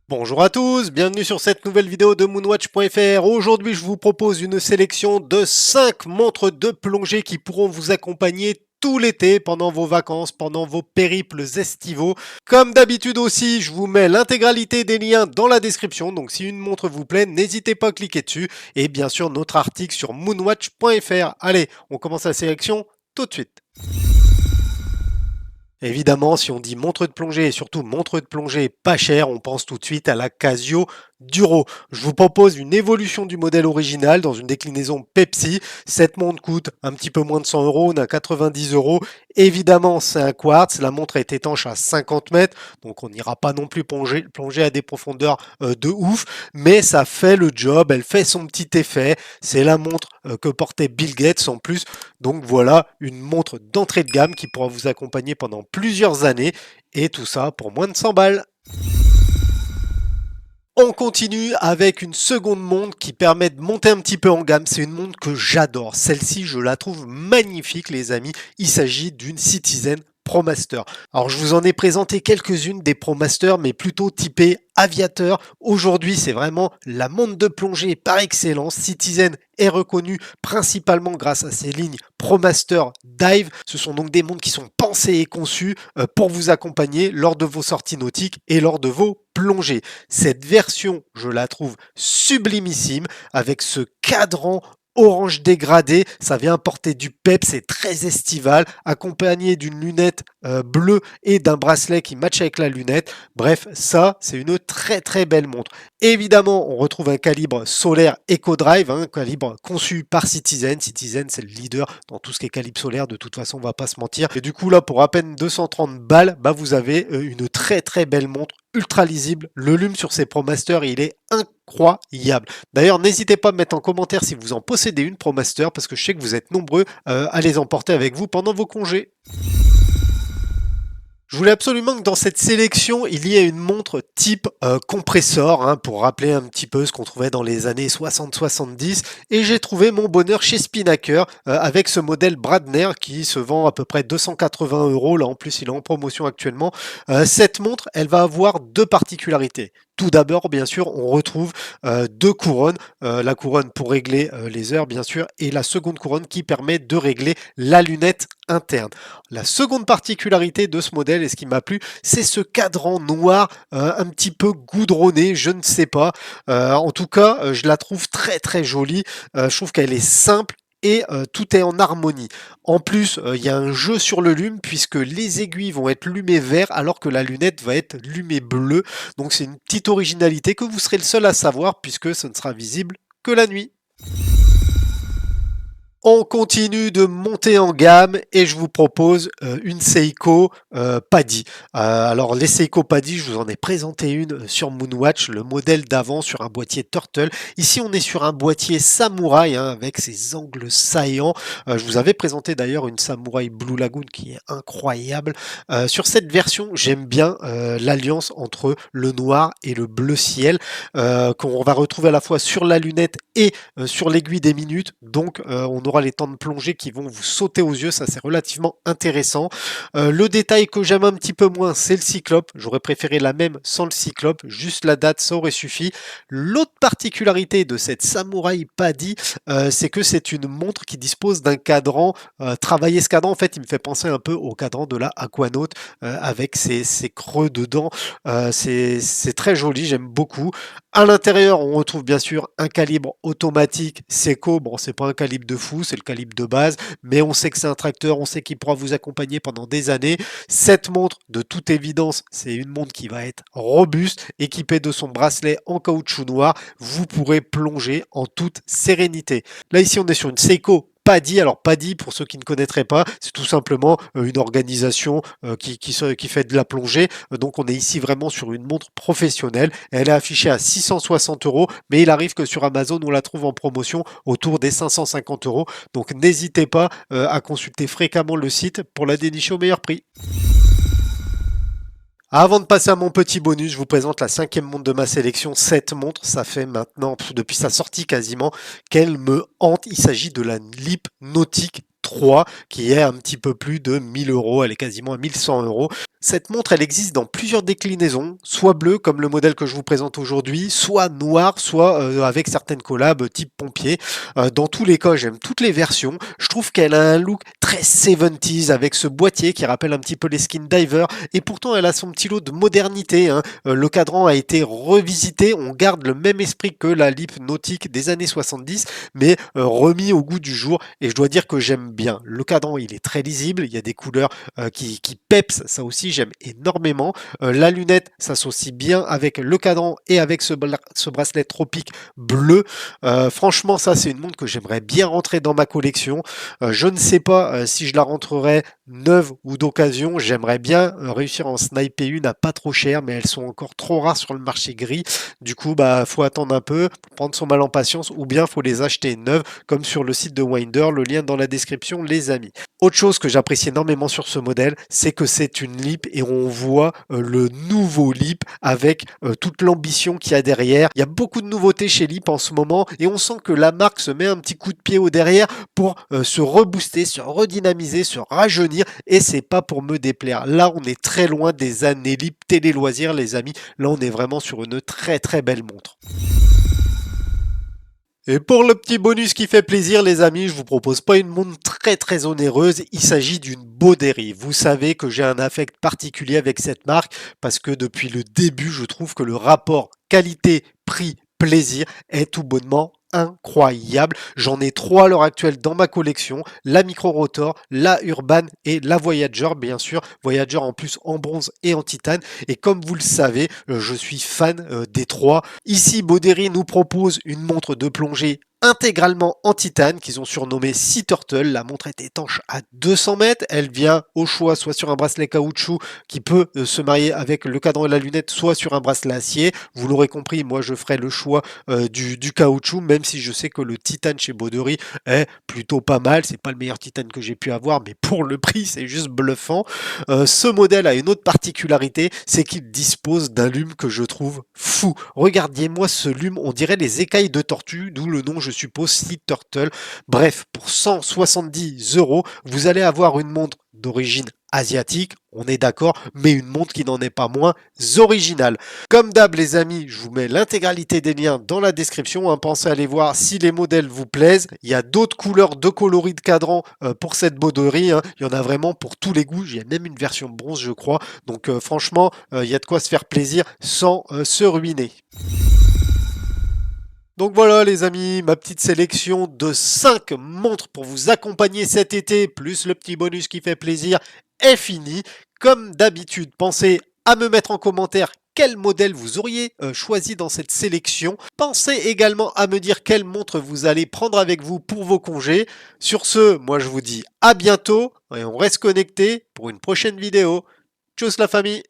Bonjour à tous, bienvenue sur cette nouvelle vidéo de moonwatch.fr. Aujourd'hui, je vous propose une sélection de 5 montres de plongée qui pourront vous accompagner tout l'été pendant vos vacances, pendant vos périples estivaux. Comme d'habitude aussi, je vous mets l'intégralité des liens dans la description. Donc si une montre vous plaît, n'hésitez pas à cliquer dessus. Et bien sûr, notre article sur moonwatch.fr. Allez, on commence la sélection tout de suite. Évidemment, si on dit montre de plongée et surtout montre de plongée pas chère, on pense tout de suite à la Casio Duro. Je vous propose une évolution du modèle original dans une déclinaison Pepsi. Cette montre coûte un petit peu moins de 100 euros, on a 90 euros. Évidemment, c'est un quartz, la montre est étanche à 50 mètres, donc on n'ira pas non plus plonger à des profondeurs de ouf, mais ça fait le job, elle fait son petit effet. C'est la montre que portait Bill Gates en plus. Donc voilà, une montre d'entrée de gamme qui pourra vous accompagner pendant plusieurs années, et tout ça pour moins de 100 balles. On continue avec une seconde montre qui permet de monter un petit peu en gamme. C'est une montre que j'adore. Celle-ci, je la trouve magnifique, les amis. Il s'agit d'une Citizen ProMaster. Alors, je vous en ai présenté quelques-unes des ProMaster, mais plutôt typées aviateur. Aujourd'hui, c'est vraiment la montre de plongée par excellence. Citizen est reconnue principalement grâce à ses lignes ProMaster Dive. Ce sont donc des montres qui sont pensées et conçues pour vous accompagner lors de vos sorties nautiques et lors de vos plongées. Cette version, je la trouve sublimissime avec ce cadran orange dégradé, ça vient apporter du pep, c'est très estival, accompagné d'une lunette bleue et d'un bracelet qui match avec la lunette. Bref, ça, c'est une très très belle montre. Évidemment, on retrouve un calibre solaire EcoDrive, un calibre conçu par Citizen. Citizen, c'est le leader dans tout ce qui est calibre solaire, de toute façon, on va pas se mentir. Et du coup, là, pour à peine 230 balles, bah, vous avez une très très belle montre ultra lisible. Le lume sur ces ProMaster, il est incroyable. D'ailleurs, n'hésitez pas à me mettre en commentaire si vous en possédez une ProMaster, parce que je sais que vous êtes nombreux à les emporter avec vous pendant vos congés. Je voulais absolument que dans cette sélection, il y ait une montre type compressor, hein, pour rappeler un petit peu ce qu'on trouvait dans les années 60-70. Et j'ai trouvé mon bonheur chez Spinnaker avec ce modèle Bradner qui se vend à peu près 280 euros. Là, en plus, il est en promotion actuellement. Cette montre, elle va avoir deux particularités. Tout d'abord, bien sûr, on retrouve deux couronnes. La couronne pour régler les heures, bien sûr, et la seconde couronne qui permet de régler la lunette interne. La seconde particularité de ce modèle, et ce qui m'a plu, c'est ce cadran noir un petit peu goudronné, je ne sais pas. En tout cas, je la trouve très très jolie. Je trouve qu'elle est simple et tout est en harmonie. En plus, il y a un jeu sur le lume puisque les aiguilles vont être lumées vert alors que la lunette va être lumée bleu. Donc c'est une petite originalité que vous serez le seul à savoir puisque ce ne sera visible que la nuit. On continue de monter en gamme et je vous propose une Seiko Paddy. Alors les Seiko Paddy, je vous en ai présenté une sur Moonwatch, le modèle d'avant sur un boîtier Turtle. Ici on est sur un boîtier Samouraï hein, avec ses angles saillants. Je vous avais présenté d'ailleurs une Samouraï Blue Lagoon qui est incroyable. Sur cette version, j'aime bien l'alliance entre le noir et le bleu ciel qu'on va retrouver à la fois sur la lunette et sur l'aiguille des minutes. Donc on aura les temps de plongée qui vont vous sauter aux yeux, ça c'est relativement intéressant. Le détail que j'aime un petit peu moins, c'est le cyclope. J'aurais préféré la même sans le cyclope, juste la date, ça aurait suffi. L'autre particularité de cette Samouraï Paddy, c'est que c'est une montre qui dispose d'un cadran. Travailler ce cadran, en fait, il me fait penser un peu au cadran de la Aquanaut avec ses creux dedans. C'est très joli, j'aime beaucoup. À l'intérieur, on retrouve bien sûr un calibre automatique Seiko. Bon, c'est pas un calibre de fou, c'est le calibre de base, mais on sait que c'est un tracteur, on sait qu'il pourra vous accompagner pendant des années. Cette montre, de toute évidence, c'est une montre qui va être robuste, équipée de son bracelet en caoutchouc noir. Vous pourrez plonger en toute sérénité. Là, ici, on est sur une Seiko Paddy. Alors Paddy, pour ceux qui ne connaîtraient pas, c'est tout simplement une organisation qui fait de la plongée. Donc on est ici vraiment sur une montre professionnelle. Elle est affichée à 660 euros, mais il arrive que sur Amazon, on la trouve en promotion autour des 550 euros. Donc n'hésitez pas à consulter fréquemment le site pour la dénicher au meilleur prix. Avant de passer à mon petit bonus, je vous présente la cinquième montre de ma sélection. Cette montre, ça fait maintenant, depuis sa sortie quasiment, qu'elle me hante. Il s'agit de la Lip Nautique 3 qui est un petit peu plus de 1000 euros, elle est quasiment à 1100 euros. Cette montre, elle existe dans plusieurs déclinaisons, soit bleue comme le modèle que je vous présente aujourd'hui, soit noire, soit avec certaines collabs type pompier. Dans tous les cas, j'aime toutes les versions. Je trouve qu'elle a un look très 70s avec ce boîtier qui rappelle un petit peu les Skin Diver et pourtant elle a son petit lot de modernité, hein. Le cadran a été revisité, on garde le même esprit que la lip nautique des années 70 mais remis au goût du jour et je dois dire que j'aime bien. Le cadran, il est très lisible, il y a des couleurs qui peps, ça aussi j'aime énormément. La lunette s'associe bien avec le cadran et avec ce bracelet tropique bleu. Franchement, ça c'est une montre que j'aimerais bien rentrer dans ma collection. Je ne sais pas si je la rentrerai neuve ou d'occasion. J'aimerais bien réussir à en sniper une à pas trop cher, mais elles sont encore trop rares sur le marché gris. Du coup, bah faut attendre un peu, prendre son mal en patience, ou bien faut les acheter neuves, comme sur le site de Winder, le lien dans la description, les amis. Autre chose que j'apprécie énormément sur ce modèle, c'est que c'est une lip et on voit le nouveau lip avec toute l'ambition qu'il y a derrière. Il y a beaucoup de nouveautés chez Lip en ce moment et on sent que la marque se met un petit coup de pied au derrière pour se rebooster, se redynamiser, se rajeunir et c'est pas pour me déplaire. Là, on est très loin des années Lip télé loisirs, les amis. Là, on est vraiment sur une très très belle montre. Et pour le petit bonus qui fait plaisir les amis, je vous propose pas une montre très très onéreuse, il s'agit d'une Beauderie. Vous savez que j'ai un affect particulier avec cette marque parce que depuis le début, je trouve que le rapport qualité-prix plaisir est tout bonnement incroyable. J'en ai trois à l'heure actuelle dans ma collection, la Micro Rotor, la Urban et la Voyager, bien sûr. Voyager en plus en bronze et en titane. Et comme vous le savez, je suis fan des trois. Ici, Beauderie nous propose une montre de plongée intégralement en titane qu'ils ont surnommé Sea Turtle. La montre est étanche à 200 mètres. Elle vient au choix soit sur un bracelet caoutchouc qui peut se marier avec le cadran et la lunette, soit sur un bracelet acier. Vous l'aurez compris, moi je ferai le choix du caoutchouc, même si je sais que le titane chez Beauderie est plutôt pas mal. C'est pas le meilleur titane que j'ai pu avoir, mais pour le prix, c'est juste bluffant. Ce modèle a une autre particularité, c'est qu'il dispose d'un lume que je trouve fou. Regardiez-moi ce lume, on dirait les écailles de tortue, d'où le nom, je suppose, Sea Turtle. Bref, pour 170 euros, vous allez avoir une montre d'origine asiatique, on est d'accord, mais une montre qui n'en est pas moins originale. Comme d'hab les amis, je vous mets l'intégralité des liens dans la description, hein. Pensez à aller voir si les modèles vous plaisent. Il y a d'autres couleurs de coloris de cadran pour cette Beauderie, hein. Il y en a vraiment pour tous les goûts, il y a même une version bronze je crois, donc franchement il y a de quoi se faire plaisir sans se ruiner. Donc voilà les amis, ma petite sélection de 5 montres pour vous accompagner cet été, plus le petit bonus qui fait plaisir, est finie. Comme d'habitude, pensez à me mettre en commentaire quel modèle vous auriez choisi dans cette sélection. Pensez également à me dire quelle montre vous allez prendre avec vous pour vos congés. Sur ce, moi je vous dis à bientôt et on reste connecté pour une prochaine vidéo. Tchuss la famille!